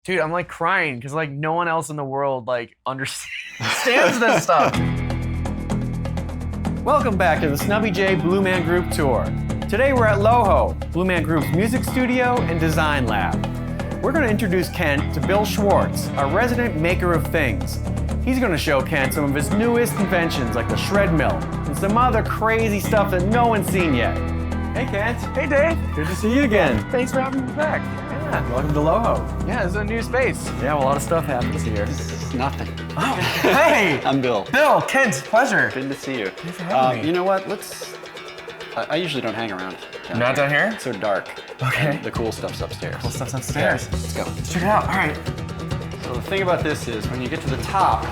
Dude, I'm like crying because like no one else in the world like understands this stuff. Welcome back to the Snubby J Blue Man Group Tour. Today we're at Loho, Blue Man Group's music studio and design lab. We're going to introduce Kent to Bill Schwartz, a resident maker of things. He's going to show Kent some of his newest inventions like the Shreadmill and some other crazy stuff that no one's seen yet. Hey Kent. Hey Dave. Good to see you again. Thanks for having me back. Yeah, welcome to Loho. Yeah, it's a new space. Yeah, well, a lot of stuff happens here. It's nothing. Oh, hey! I'm Bill. Bill, Kent, pleasure. Good to see you. Thanks for having me. You know what? I usually don't hang around. Not down here? It's so dark. Okay. And the cool stuff's upstairs. Cool stuff's upstairs. Yeah, let's go. Let's check it out. All right. So the thing about this is when you get to the top,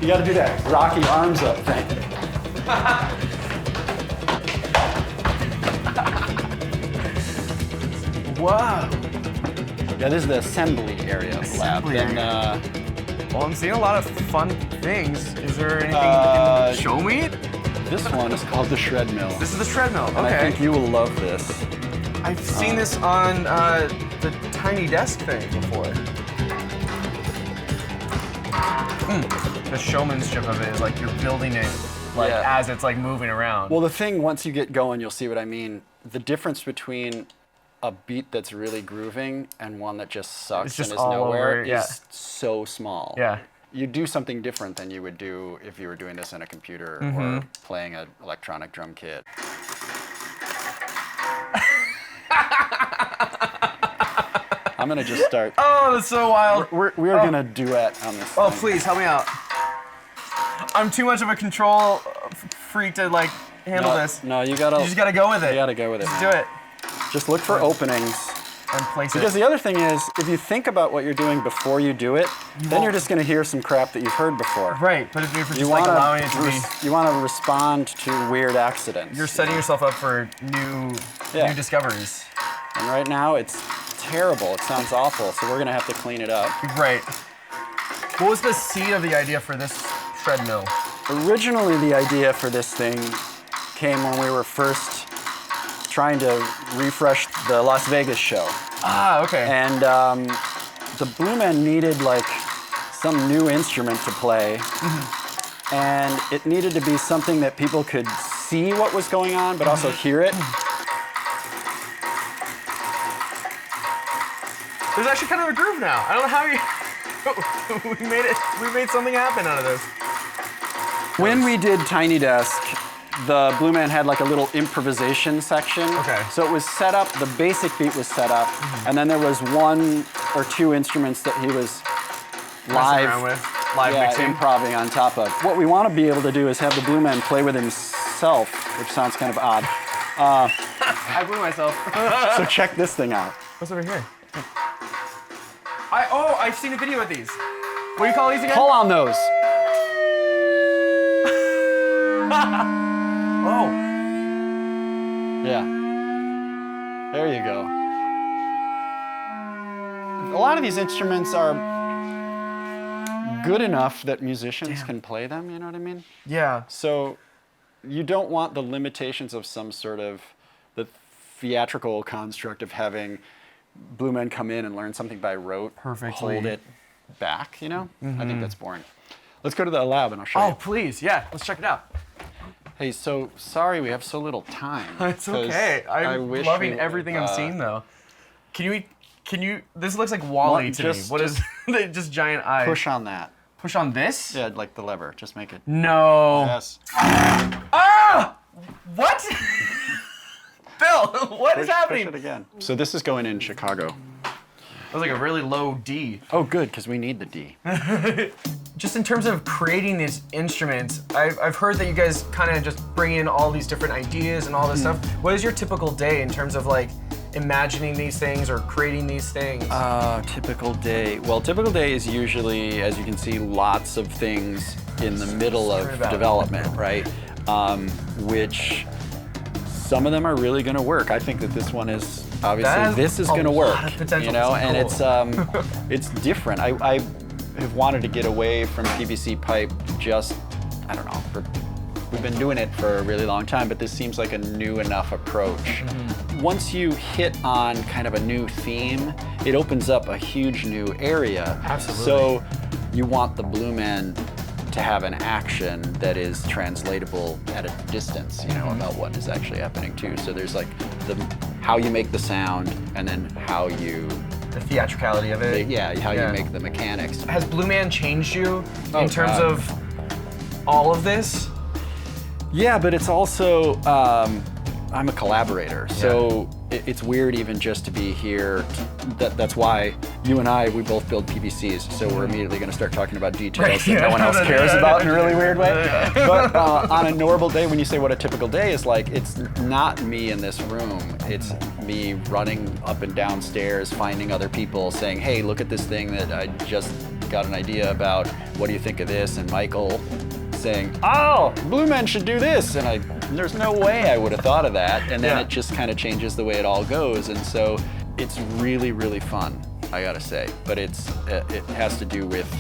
you got to do that rocky arms up thing. Whoa. Yeah, this is the assembly area of the lab. Assembly area. Well, I'm seeing a lot of fun things. Is there anything you can show me? This one is called the Shreadmill. This is the Shreadmill. Okay. And I think you will love this. I've seen this on the tiny desk thing before. The showmanship of it is like you're building it like as it's like moving around. Well, the thing, once you get going, you'll see what I mean. The difference between a beat that's really grooving and one that just sucks It's just and is all nowhere over, yeah. is so small. Yeah. You do something different than you would do if you were doing this in a computer or playing an electronic drum kit. I'm gonna just start. Oh, that's so wild. We're gonna duet on this. Oh, thing. please help me out. I'm too much of a control freak to like handle this. No, you gotta. You just gotta go with it. You gotta go with it. Just do it. Just look for openings. And place Because it. the other thing is, if you think about what you're doing before you do it, then you're just going to hear some crap that you've heard before. Right, but if you're just You like want allowing it to be, you want to respond to weird accidents. you're setting yourself up for new discoveries. And right now, it's terrible. It sounds awful. So we're going to have to clean it up. Right. What was the seed of the idea for this Shreadmill? Originally, the idea for this thing came when we were first trying to refresh the Las Vegas show. Ah, okay. And the Blue Men needed like some new instrument to play. And it needed to be something that people could see what was going on, but also hear it. There's actually kind of a groove now. I don't know how you. We made something happen out of this. When we did Tiny Desk, the Blue Man had like a little improvisation section. Okay. So it was set up, the basic beat was set up, and then there was one or two instruments that he was live mixing. improving on top of. What we want to be able to do is have the Blue Man play with himself, which sounds kind of odd. I blew myself. So check this thing out. What's over here? I've seen a video of these. What do you call these again? Pull on those. Oh. Yeah. There you go. A lot of these instruments are good enough that musicians can play them, you know what I mean? Yeah. So you don't want the limitations of some sort of the theatrical construct of having Blue Men come in and learn something by rote, Perfectly. hold it back, you know? I think that's boring. Let's go to the lab and I'll show you. Oh, please. Yeah. Let's check it out. Hey, so sorry we have so little time. It's 'cause okay. I'm wish loving we- everything I'm seeing though. Can you? This looks like Wall-E to me. What is? Just giant eyes. Push on that. Push on this? Yeah, like the lever. Just make it. No. Yes. Ah! What? Bill, what is happening? Push it again. So this is going in Chicago. That was like a really low D. Oh, good, because we need the D. Just in terms of creating these instruments, I've heard that you guys kind of just bring in all these different ideas and all this stuff. What is your typical day in terms of like imagining these things or creating these things? Typical day. Well, typical day is usually, as you can see, lots of things in the middle of development, right? Which some of them are really going to work. I think that this one is obviously this is going to work, you know, and it's different. I have wanted to get away from PVC pipe. Just I don't know. We've been doing it for a really long time, but this seems like a new enough approach. Once you hit on kind of a new theme, it opens up a huge new area. Absolutely. So you want the Blue Man to have an action that is translatable at a distance, you know, about what is actually happening too. So there's like how you make the sound, and then how you The theatricality of it. how you make the mechanics. Has Blue Man changed you Oh, in terms God. of all of this? Yeah, but it's also, I'm a collaborator, so it's weird even just to be here. That's why you and I, we both build PVCs, so we're immediately going to start talking about details that no one else cares about in a really weird way. But on a normal day, when you say what a typical day is like, it's not me in this room. It's me running up and down stairs, finding other people, saying, hey, look at this thing that I just got an idea about. What do you think of this? And Michael saying, oh, Blue Men should do this. And there's no way I would have thought of that. And then it just kind of changes the way it all goes. And so it's really, really fun, I gotta say. But it has to do with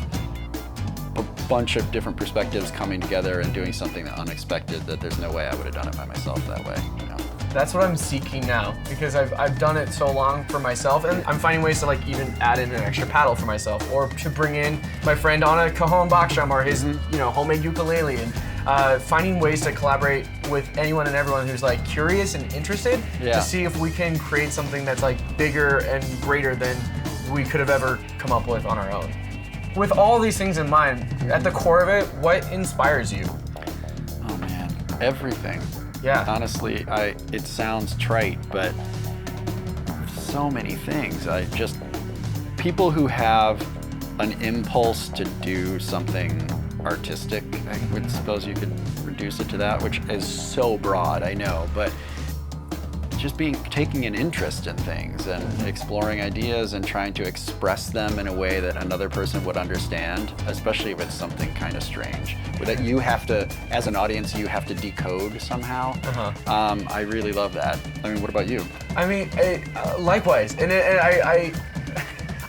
a bunch of different perspectives coming together and doing something unexpected that there's no way I would have done it by myself that way, you know? That's what I'm seeking now, because I've done it so long for myself, and I'm finding ways to like even add in an extra paddle for myself, or to bring in my friend on a cajon baksham or his homemade ukulele, and finding ways to collaborate with anyone and everyone who's like curious and interested to see if we can create something that's like bigger and greater than we could have ever come up with on our own. With all these things in mind, at the core of it, what inspires you? Oh man, everything. Yeah. Honestly, it sounds trite, but so many things. People who have an impulse to do something artistic, I would suppose you could reduce it to that, which is so broad, I know, but just taking an interest in things and exploring ideas and trying to express them in a way that another person would understand, especially if it's something kind of strange, that you have to, as an audience, you have to decode somehow. I really love that. I mean, what about you? I mean, likewise, and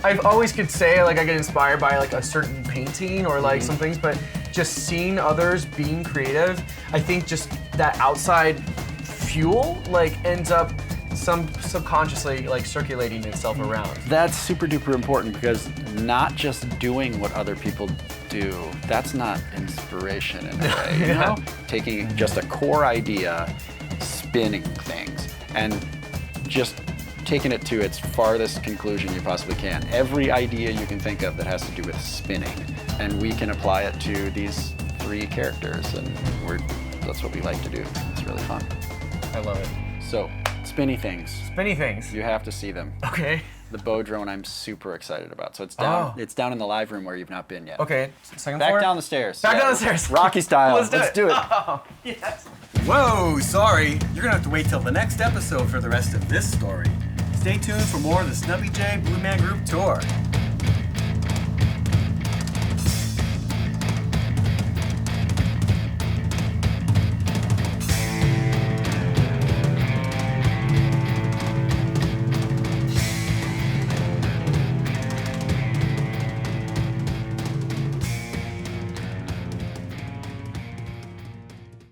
I've always could say like I get inspired by like a certain painting or like some things, but just seeing others being creative, I think just that outside fuel like ends up subconsciously like circulating itself around. That's super duper important, because not just doing what other people do, that's not inspiration in a way, you know? Taking just a core idea, spinning things, and just taking it to its farthest conclusion you possibly can. Every idea you can think of that has to do with spinning, and we can apply it to these 3 characters, and that's what we like to do. It's really fun. I love it. So, spinny things. Spinny things. You have to see them. Okay. The bow drone I'm super excited about. So it's down. It's down in the live room where you've not been yet. Okay. Second Back floor? down the stairs. Back down the stairs. Rocky style. Let's do it. it. Yes. Whoa, sorry. You're gonna have to wait till the next episode for the rest of this story. Stay tuned for more of the Snubby J Blue Man Group tour.